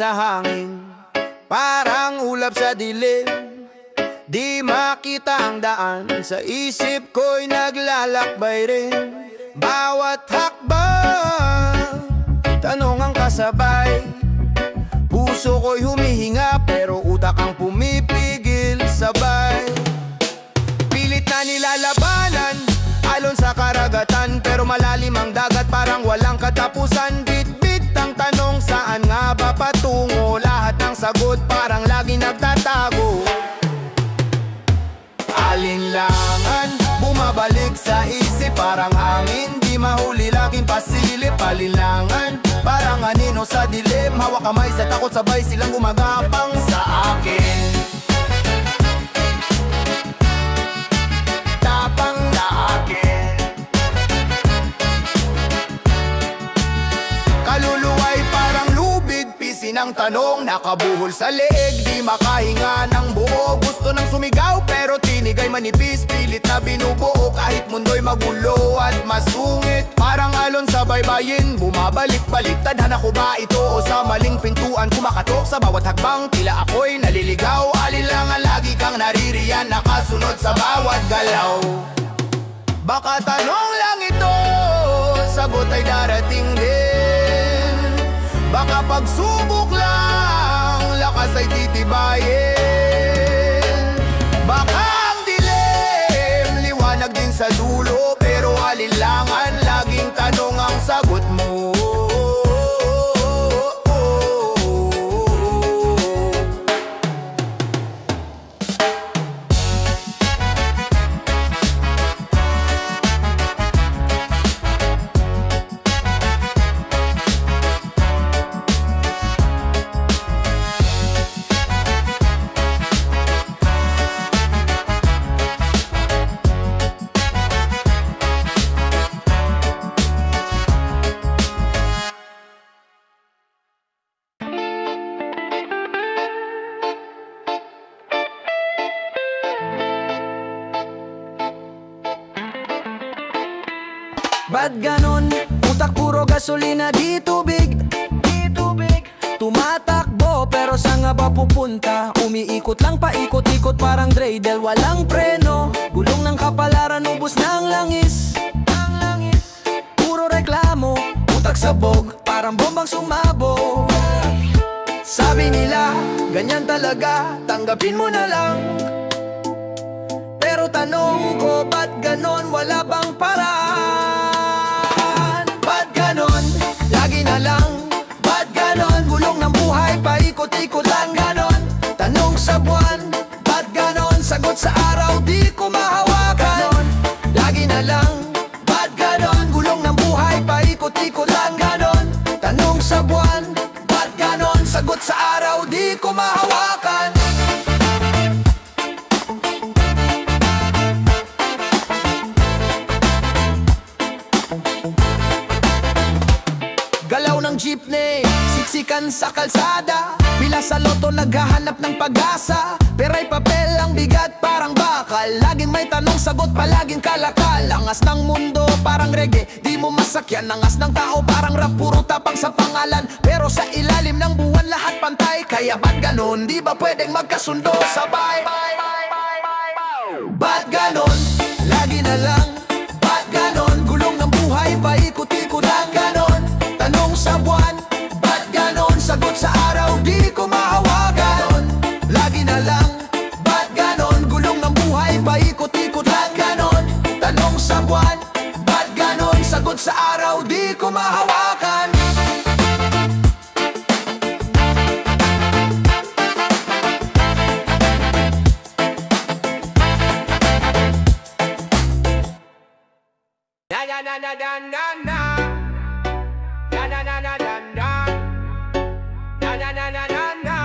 sa hangin, parang ulap sa dilim. Di makita ang daan, sa isip ko'y naglalakbay rin. Bawat hakbang, tanong ang kasabay. Puso ko'y humihinga, pero utak ang pumipigil sabay. Pilit na nilalabanan, alon sa karagatan, pero malalim ang dagat, parang walang katapusan. Bit-bit ang tanong, saan nga ba patungo? Lahat ng sagot parang lagi nagtatago. Alinlangan, bumabalik sa isip, parang hangin, di mahuli, laging pasilip. Alinlangan, parang anino sa dilim, hawak kamay sa takot, sabay silang gumagapang sa akin. Tapang na akin. Kaluluwa'y parang lubig, pisin ang tanong, nakabuhol sa leeg, di makahinga ng buo. Gusto nang sumigaw pero tinigay manipis, pilit na binubuo kahit mundo'y magulo at masungit. Parang alon sa baybayin, bumabalik-balik, tadhana ko ba ito o sa maling pintuan kumakatok? Sa bawat hakbang tila ako'y naliligaw, alinlangan lagi kang naririyan, nakasunod sa bawat galaw. Baka tanong lang ito, sagot ay darating din. Baka pagsubok lang, lakas ay titibayin. Baka ang dilim, liwanag din sa dulo, pero alinlangan, laging tanong ang sagot mo. Ba't ganon? Utak puro gasolina, di tubig. Tumatakbo pero saan nga ba pupunta? Umiikot lang paikot-ikot parang dreidel, walang preno. Gulong ng kapalaran, ubos ng langis. Puro reklamo, utak sabog, parang bombang sumabog. Sabi nila, ganyan talaga, tanggapin mo na lang. Pero tanong ko, ba't ganon? Wala bang paraan? Lagi na lang, ba't ganon? Gulong ng buhay, paikot-ikot lang ganon. Tanong sa buwan, ba't ganon? Sagot sa araw, di ko mahawakan. Lagi na lang, ba't ganon? Gulong ng buhay, paikot-ikot lang ganon. Tanong sa buwan, ba't ganon? Sagot sa araw, di ko mahawakan. Galaw ng jeepney, siksikan sa kalsada, pila sa loto naghahanap ng pag-asa. Pera'y papel ang bigat parang bakal, laging may tanong sagot palaging kalakal. Angas ng mundo parang reggae, di mo masakyan. Angas ng tao parang rap, puro tapang sa pangalan. Pero sa ilalim ng buwan lahat pantay, kaya ba't ganon? Di ba pwedeng magkasundo sabay? Ba't ganon? Lagi na lang, ba't ganon? Gulong ng buhay, paikot-ikot lang ganon. Tanong sa buwan, ba't ganon? Sagot sa araw, di ko mahawakan. Lagi na lang, ba't ganon? Gulong ng buhay, paikot-ikot lang ganon. Tanong sa buwan, ba't ganon? Sagot sa araw, di ko mahawakan. Na na na na na na na. Na na na na na na. Na na na na na na.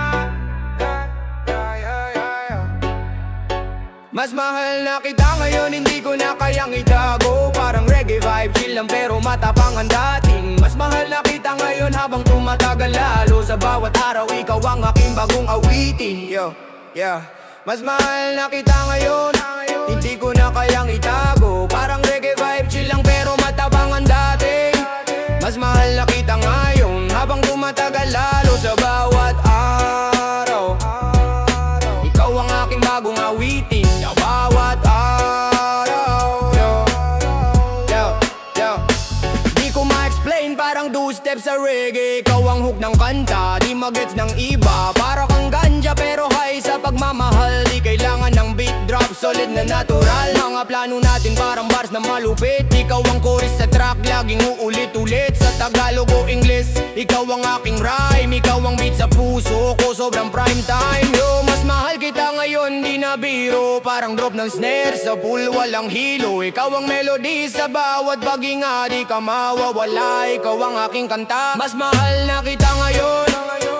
Mas mahal na kita ngayon, hindi ko na kayang itago. Parang reggae vibe, chill lang pero matapang ang dating. Mas mahal na kita ngayon habang tumatagal lalo. Sa bawat araw, ikaw ang aking bagong awitin. Mas mahal na kita ngayon, hindi ko na kayang itago. Parang reggae vibe, chill lang pero matapang ang dating. Mas mahal na kita ngayon habang tumatagal lalo. Sa bawat sa reggae. Ikaw ang hook ng kanta, di magets ng iba. Para kang ganja pero high sa pagmamahal. Di kailangan ng beat drop, solid na natural. Mga plano natin parang bars na malupit. Ikaw ang chorus sa track, laging uulit-ulit. Sa Tagalog o English, ikaw ang aking rhyme. Ikaw ang beat sa puso ko, sobrang prime time. Yo, mas mahal kita ngayon, di na biro. Parang drop ng snare sa pool, walang hilo. Ikaw ang melody sa bawat paghinga, di ka mawawala. Ikaw ang aking kanta, mas mahal na kita ngayon.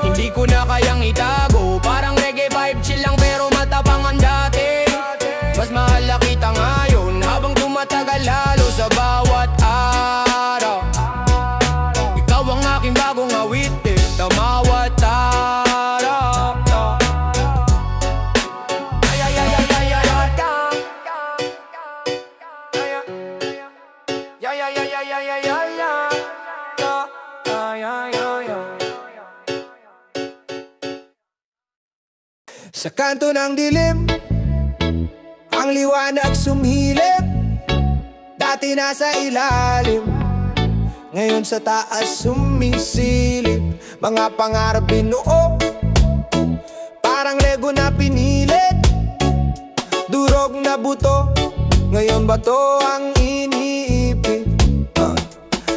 Hindi ko na kayang itago. Parang reggae vibe, chill lang pero matapang ang dati. Mas mahal na kita ngayon, habang tumatagal lalo sa bawat araw. Ikaw ang aking bagong awitin, tamawat araw. Sa kanto ng dilim, ang liwanag sumilip. Dati nasa ilalim, ngayon sa taas sumisilip. Mga pangarap binuo, parang Lego na pinilit. Durog na buto, ngayon bato ang iniipit.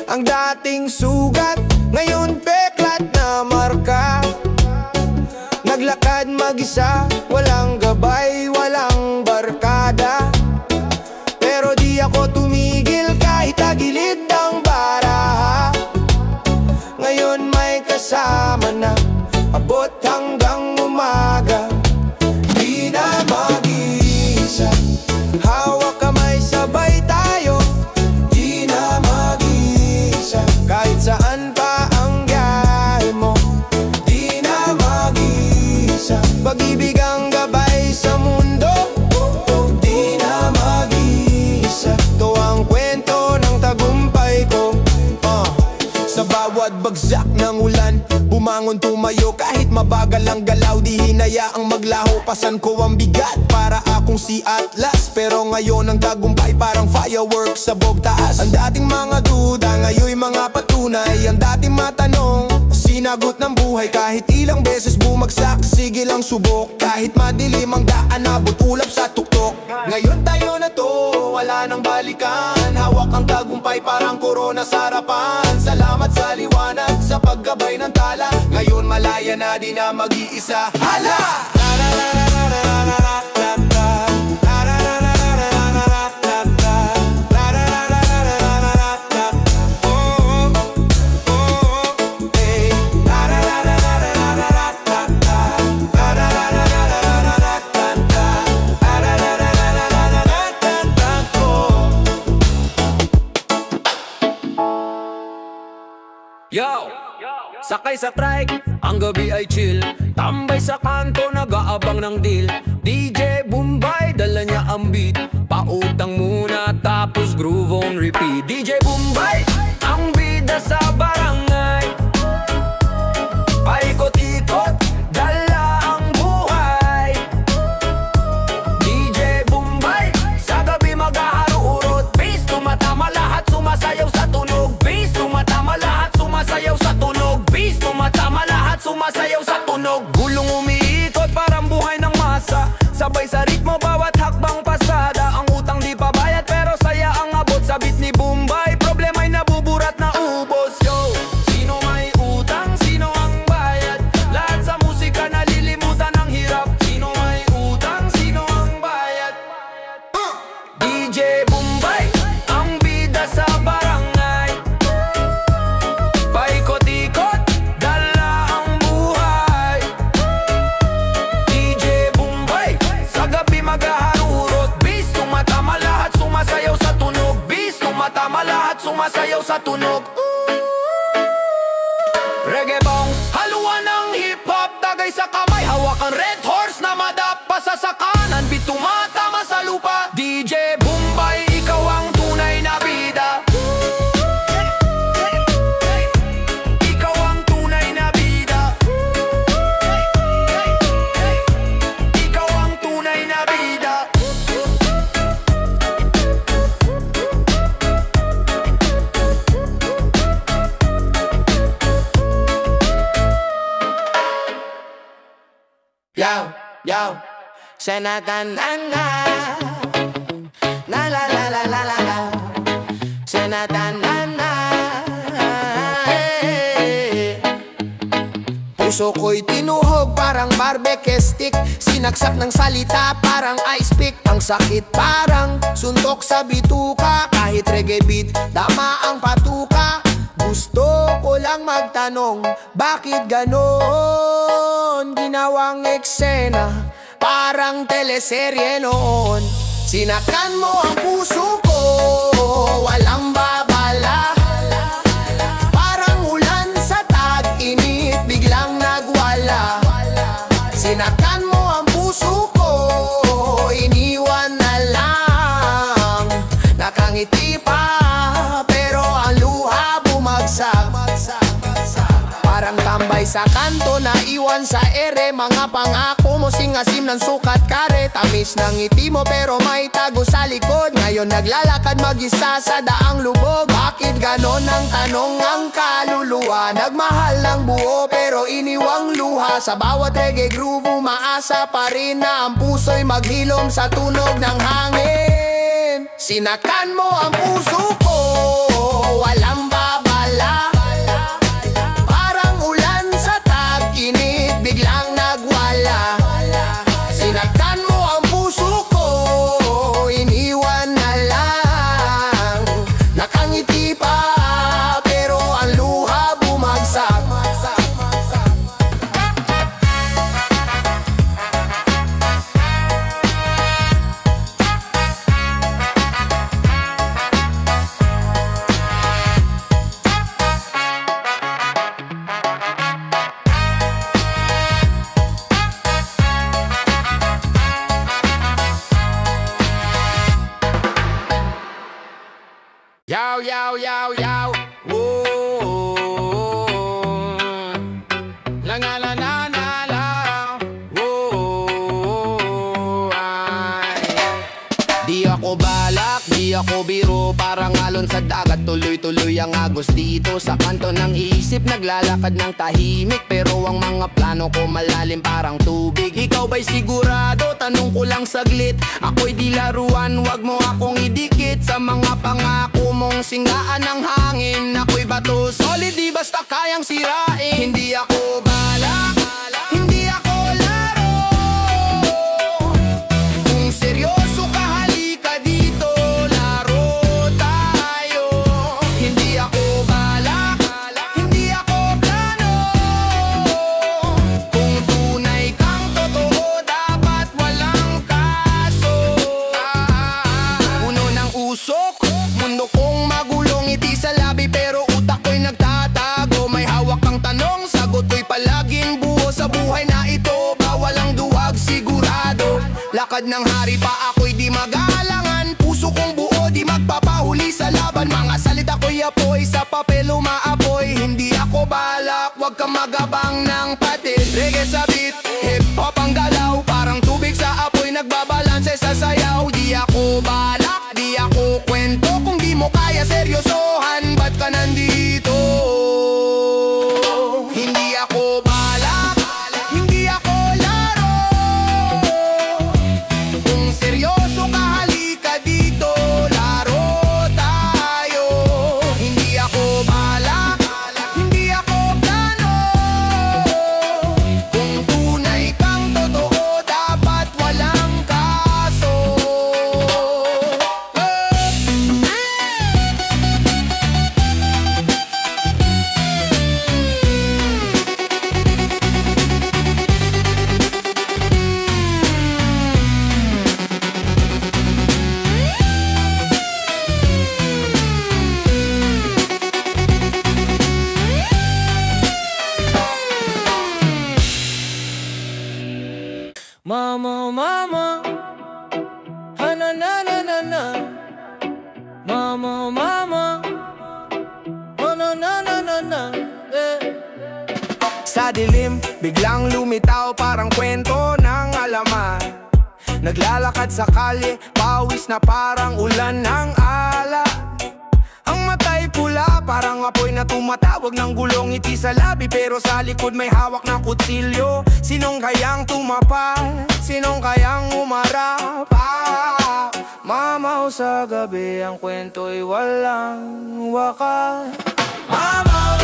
Ang dating sugat, ngayon peklat na marka. Naglakad mag-isa, walang gabay, walang barkada. Pero di ako tumigil kahit tagilid ang baraha. Ngayon may kasama na, abot hanggang umaga. Di na mag-iisa, hawak kamay sabay tayo. Di na mag-iisa, kahit saan pa ang biyahe mo. Di na mag-iisa, pag-ibig ang gabay sa mundo. Di na mag-iisa, to ang kwento ng tagumpay ko. Sa bawat bagsak ng ulan, bumangon tumayo kahit mabagal ang galaw. Di hinayaang maglaho, pasan ko ang bigat. Para akong si Atlas, pero ngayon ang tagumpay parang fireworks sa bogtaas. Ang dating mga duda, ngayon mga patunay. Ang dating matanong, sinagot ng buhay. Kahit ilang beses bumagsak, sige lang subok. Kahit madilim ang daan, abot ulap sa tuktok. Ngayon tayo na to, wala nang balikan. Hawak ang tagumpay parang korona sa harapan. Salamat sa liwanag, sa paggabay ng tala. Ngayon malaya na, di na mag-iisa. Hala! Yo! Sakay sa trike, ang gabi ay chill. Tambay sa kanto, nag-aabang ng deal. DJ Bombay, dala niya ang beat. Pautang muna, tapos groove on repeat. DJ Bombay, ang bida sa barangay. Paikot-ikot, dala ang buhay. DJ Bombay, sa gabi mag-aharurot. Bass, tumatama lahat, sumasayaw sa tunog. Bass, tumatama lahat, sumasayaw sa tunog. Bass, tumatama lahat, sumasayaw sa tunog. Gulong umiikot, parang buhay ng masa. Sabay sa ritmo, bawat hakbang pasada. Ang utang di pa bayad, pero saya ang abot. Sa beat ni Bombay, problema'y nabuburat na ubos. Yo, sino may utang, sino ang bayad? Lahat sa musika nalilimutan ang hirap. Sino may utang, sino ang bayad? DJ Bombay, ang bida sa barangay. Paikot-ikot, dala ang buhay. DJ Bombay, sa gabi mag-aharurot. Bass, tumatama lahat, sumasayaw sa tunog. Bass, tumatama lahat, sumasayaw sa tunog. Reggae bounce, haluan ng hip-hop. Tagay sa kamay, hawak ang red horse na madap. Pasa sa kanan, beat tumatama sa lupa. DJ Bombay, ikaw ang tunay na bida. Ikaw ang tunay na bida. Ikaw ang tunay na bida. Yo, Senatanana, la la la la la la la, Senatanana. Puso ko'y tinuhog parang barbecue stick, sinaksak ng salita parang ice pick. Ang sakit parang suntok sa bituka, kahit reggae beat, dama ang patuka. Gusto ko lang magtanong, bakit ganon? Ginawang eksena, parang teleserye noon. Sinakan mo ang puso ko, walang babala. Parang ulan sa tag-init, biglang nagwala. Sinakan mo ang puso ko, iniwan na lang. Nakangiti pa, pero ang luha bumagsak. Parang tambay sa kanto, naiwan sa ere. Mga pangako mo, singasim ng sukat kare. Tamis ng ngiti mo pero may tago sa likod. Ngayon naglalakad mag-isa sa daang lubog. Bakit ganon ang tanong ang kaluluwa? Nagmahal ng buo pero iniwang luha. Sa bawat reggae groove umaasa pa rin na ang puso'y maghilom sa tunog ng hangin. Sinakan mo ang puso ko, walang babala. Biglang nagwala. Sinakan mo ang puso ko, iniwan na lang. Nakangiti pa, pero ang luha bumagsak. Yow, yow, yow, yow. Whoa. La la la la la la. Whoa. Di ako balak, di ako biro. Parang alon sa dagat, tuloy-tuloy ang agos dito. Sa kanto ng isip, naglalakad ng tahimik. Pero ang mga plano ko malalim parang tubig. Ikaw ba'y sigurado? Tanong ko lang saglit. Ako'y di laruan, wag mo akong idikit. Sa mga pangako mong singgaan ng hangin, ako'y bato solid, di basta kayang sirain. Hindi ako balak, hindi ako laro. Kung seryoso ka, halika dito, laro tayo. Hindi ako balak, hindi ako plano. Kung tunay kang totoo, dapat walang kaso. Puno ng usok, mundo kong magulong, ngiti sa labi pero utak ko'y nagtatago. May hawak kang tanong, sagot ko'y palaging buo. Sa buhay na ito, bawal ang duwag, sigurado. Lakad ng hari pa ako'y di mag-aalangan. Puso kong buo, di magpapahuli sa laban. Mga salita ko'y apoy, sa papel umaapoy. Hindi ako balak, wag kang magabang ng patil. Reggae sa beat, hip-hop ang galaw. Parang tubig sa apoy, nagbabalanse sa sayaw. Di ako balak, di ako kwento. Kung di mo kaya seryosohan, ba't ka nandito? Hindi ako balak, hindi ako laro. Kung seryoso ka, halika dito, laro tayo. Hindi ako balak, hindi ako plano. Kung tunay kang totoo, dapat walang kaso. Mama, mama, ha na na na na na. Mama, mama, ha na na na na na. Sa dilim, biglang lumitaw parang kwento ng alaman. Naglalakad sa kalye, pawis na parang ulan ng ala. Ang matay pula, parang apoy na tumatawag ng gulong. Ngiti sa labi pero sa likod may hawak na kutsilyo. Sinong kayang tumapal? sinong kayang umarap? Mamaw sa gabi, ang kwento'y walang wakas. Mamaw,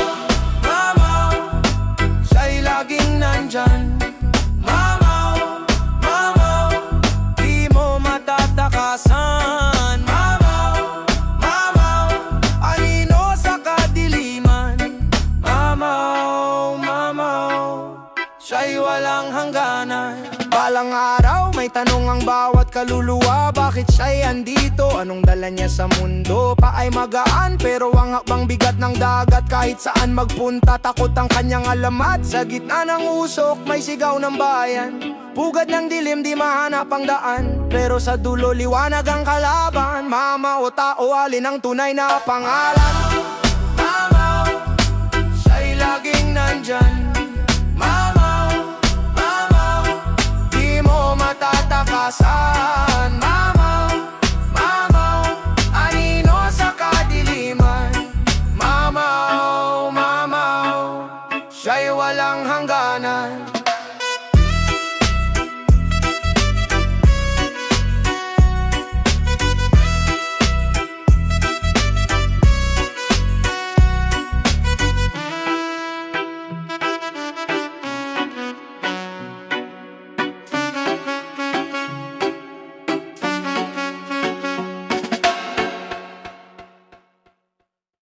mamaw, siya'y laging nandyan. Mamaw, mamaw, di mo matatakasan. Mamaw, mamaw, anino sa kadiliman. Mamaw, mamaw, siya'y walang hangganan. Balang araw, may tanong ang bawat kaluluwa. Bakit siya'y andito? Anong dala niya sa mundo? Paay magaan, pero ang hakbang bigat ng dagat. Kahit saan magpunta, takot ang kanyang alamat. Sa gitna ng usok, may sigaw ng bayan. Pugad ng dilim, di mahanap ang daan. Pero sa dulo, liwanag ang kalaban. Mama o tao, alin ang tunay na pangalan? Mamaw, siya'y laging nandyan. Matatakasan. Mamaw, mamaw, anino sa kadiliman. Mamaw, mamaw, siya'y walang hangganan.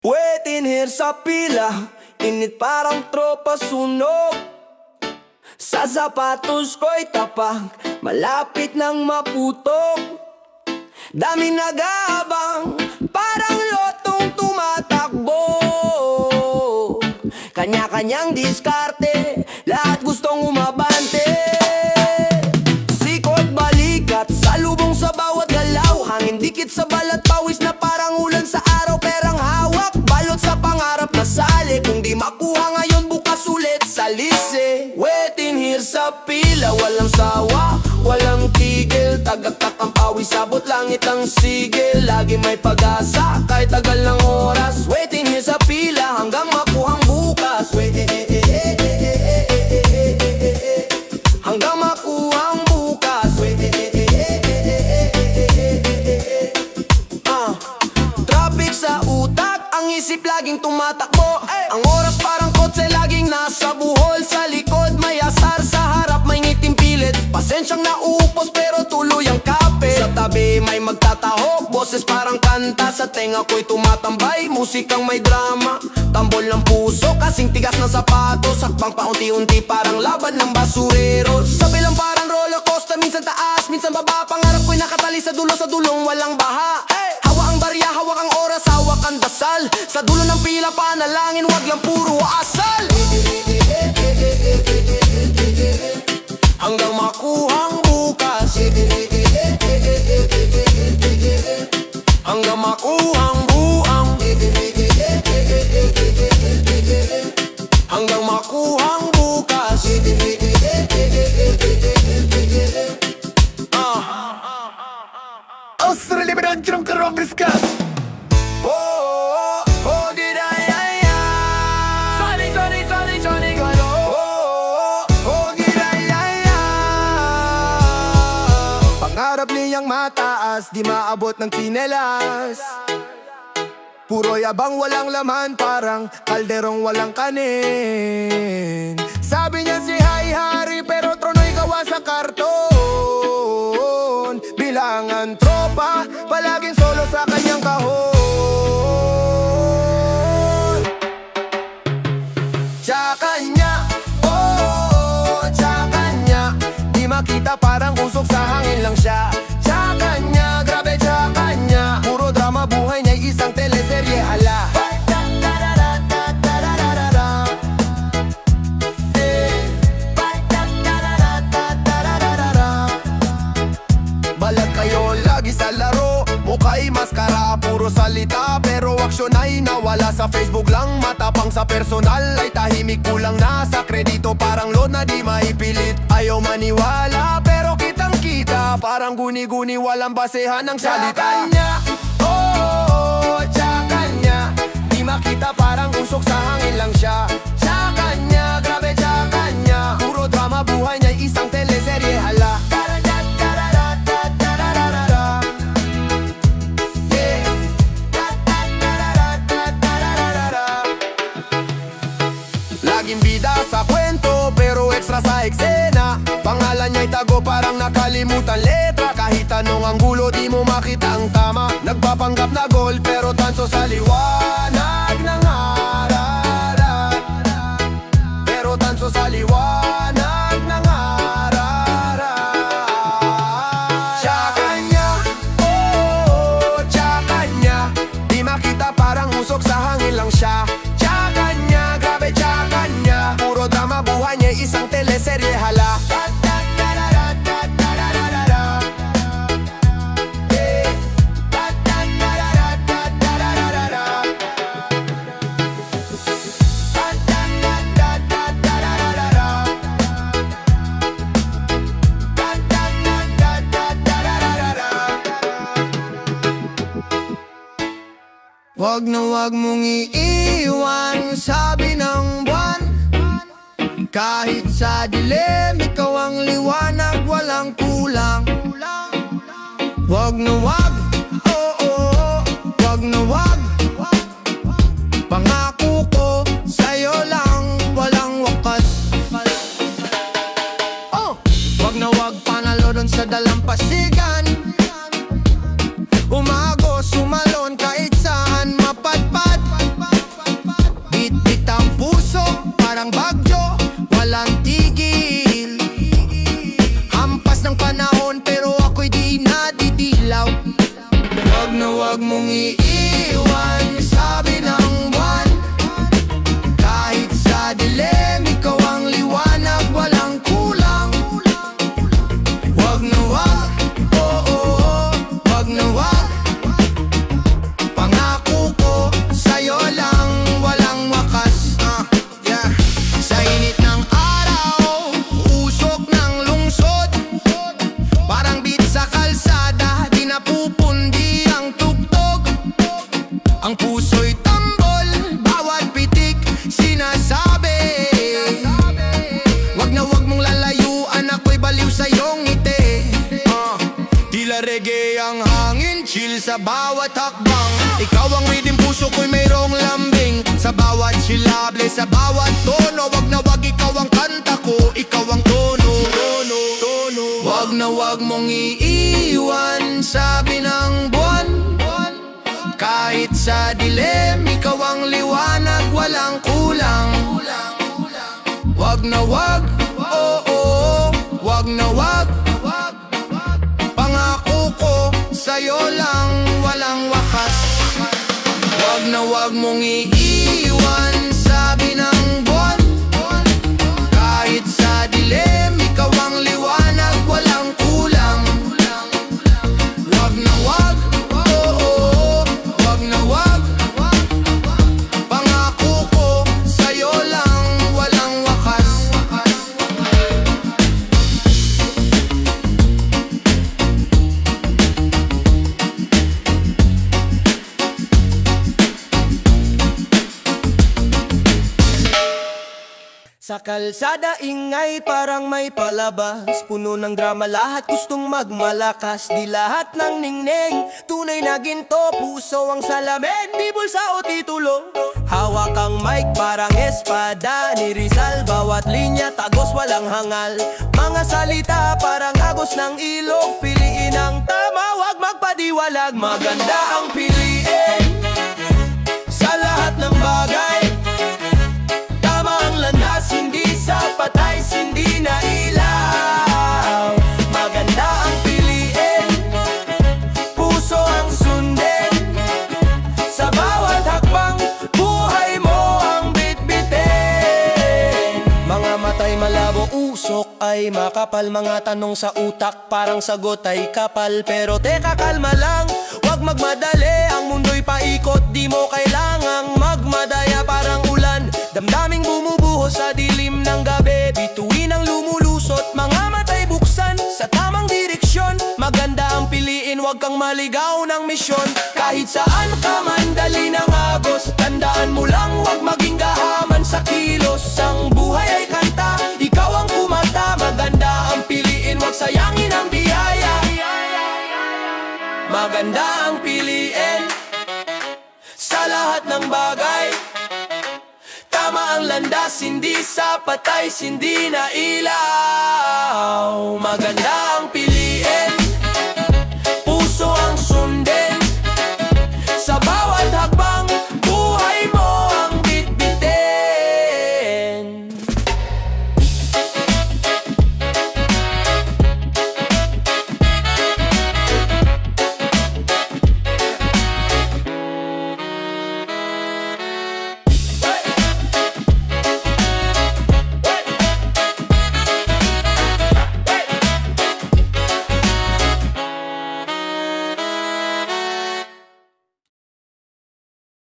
Waiting here sa pila, init parang tropa sunog. Sa sapatos ko'y tapak, malapit nang maputok. Daming nag-aabang, parang lotong tumatakbo. Kanya-kanyang diskarte, lahat gustong umabante. Sikot balikat, salubong sa bawat galaw. Hangin dikit sa balat, pawis na parang ulan sa araw. Perang hawak, balot sa pangarap na sali. Kung di makuha ngayon, bukas ulit sa lise. Waiting here sa pila, walang sawa, walang tigil. Tagaktak ang pawis, sabot langit ang sigil. Lagi may pag-asa, kahit tagal ng oras. Waiting here sa pila, hanggang makuhang bukas. Hanggang makuhang bukas. Traffic sa utak, ang isip laging tumatakbo. Ang oras parang kotse, laging nasa buhol. Sa likod may asar, sa harap may ngiting pilit. Pasensyang naupos pero tuloy ang kape. Sa tabi may magtatahok, boses parang kanta. Sa tenga ko'y tumatambay, musikang may drama. Tambol ng puso, kasing tigas ng sapatos. Sakbang paunti-unti parang laban ng basurero. Sa bilang parang roller coaster, minsan taas, minsan baba. Pangarap ko'y nakatali sa dulong walang baha. Hawak ang barya, hawak ang oras, hawak ang dasal. Sa dulo ng pila, panalangin, wag lang puro asal. Hanggang makuhang bukas. Hanggang makuhang buang. Hanggang makuhang bukas. Australia berhancur ke Robriska. Pangarap niyang mataas, di maabot ng tsinelas. Puro yabang walang laman, parang kalderong walang kanin. Sabi niya si Hari, pero trono'y gawa sa karton. Bilangan tropa, palaging solo sa kanyang kahon. Tsaka niya, oh, tsaka niya, di makita parang usok sa hangin lang siya. Tsaka niya, grabe tsaka niya, puro drama buhay niya, isang teleserye hala. Balag kayo lagi sa laro, mukha'y maskara, puro salita pero aksyon ay nawala. Sa Facebook lang matapang, sa personal ay tahimik. Kulang na sa kredito, parang loan na di maipilit. Ayaw maniwala pero kitang kita, parang guni-guni walang basehan ng salita. Tsaka niya, oh, tsaka niya, di makita parang usok sa hangin lang siya. Tsaka niya, grabe tsaka niya, puro drama buhay niya, isang teleserye hala. nakalimutan letra. Kahit anong ang gulo, di mo makita ang tama. Nagpapanggap na goal, pero tanso sa liwanag ng araw. Pero tanso sa liwanag ng araw. Tsaka niya, oh, tsaka niya, di makita, parang usok sa hangin lang siya. Tsaka niya, grabe tsaka niya, puro drama buhay niya, isang teleserye hala. Wag na wag mong iiwan, sabi ng buwan. Kahit sa dilim, ikaw ang liwanag, walang kulang. Wag na wag, oh, oh, wag na wag. Pangako ko sa'yo lang, walang wakas. Oh, wag na wag panalo dun sa dalampasigan. Umago, sumalon kahit saan mapadpad. Bit-bit ang puso, parang bagyo, walang tigil. Hampas ng panahon, pero ako'y di nadidilaw. Wag na wag mong iiwan, sabi ng buwan. Kahit sa dilim, ikaw ang liwanag, walang kulang. Wag na wag, oh, oh, oh, wag na wag. Pangako ko sa'yo lang, walang wakas. Yeah. Sa init ng araw, usok ng lungsod, parang beat sa kalsada, di napupundi ang tugtog. Ang puso'y tambol, bawat pitik sinasabi. Wag na wag mong lalayuan, ako'y baliw sa iyong ngiti. Tila reggae ang hangin, chill sa bawat hakbang. Ikaw ang rhythm, puso ko'y mayroong lambing. Sa bawat silable, sa bawat tono. Wag na wag, ikaw ang kanta ko, ikaw ang tono, tono, tono. Wag na wag mong iiwan, sabi ng buwan. Kahit sa dilim, ikaw ang liwanag, walang kulang. Wag na wag, oh, oh, wag na wag. Pangako ko sa'yo lang, walang wakas. Wag na wag mong iiwan, sabi ng buwan. Kahit sa dilim, ikaw ang liwanag, walang kulang. Wag na wag, oh, oh, wag na wag. Pangako ko sa'yo lang, walang wakas. Sa kalsada ingay parang may palabas, puno ng drama, lahat gustong magmalakas. Di lahat ng ningning tunay na ginto, puso ang salamin, di bulsa o titulo. Hawak ang mic parang espada ni Rizal, bawat linya tagos walang hangal. Mga salita parang agos ng ilog, piliin ang tama, wag magpadiwalag. Maganda ang piliin sa lahat ng bagay. Tama ang landas, hindi sa patay, hindi na ilaw. Maganda ang piliin, puso ang sundin. Sa bawat hakbang, buhay mo ang bitbitin. Mga matay malabo, usok ay makapal. Mga tanong sa utak, parang sagot ay kapal. Pero teka, kalma lang, wag magmadali. Ang mundo'y paikot, di mo kailangang magmadaya. Parang ulan, damdaming bumubuhos sa dilim ng gabi. Bituin ang lumulusot, mga matay buksan sa tamang direksyon. Maganda ang piliin, wag kang maligaw ng misyon. Kahit saan ka man, dali ng agos. Tandaan mo lang, wag maging gahaman sa kilos. Ang buhay ay kanta, ikaw ang kumanta. Maganda ang piliin, wag sayangin ang biyaya. Maganda ang piliin sa lahat ng bagay. Tama ang ang landas, hindi sa patay, hindi na ilaw. Maganda ang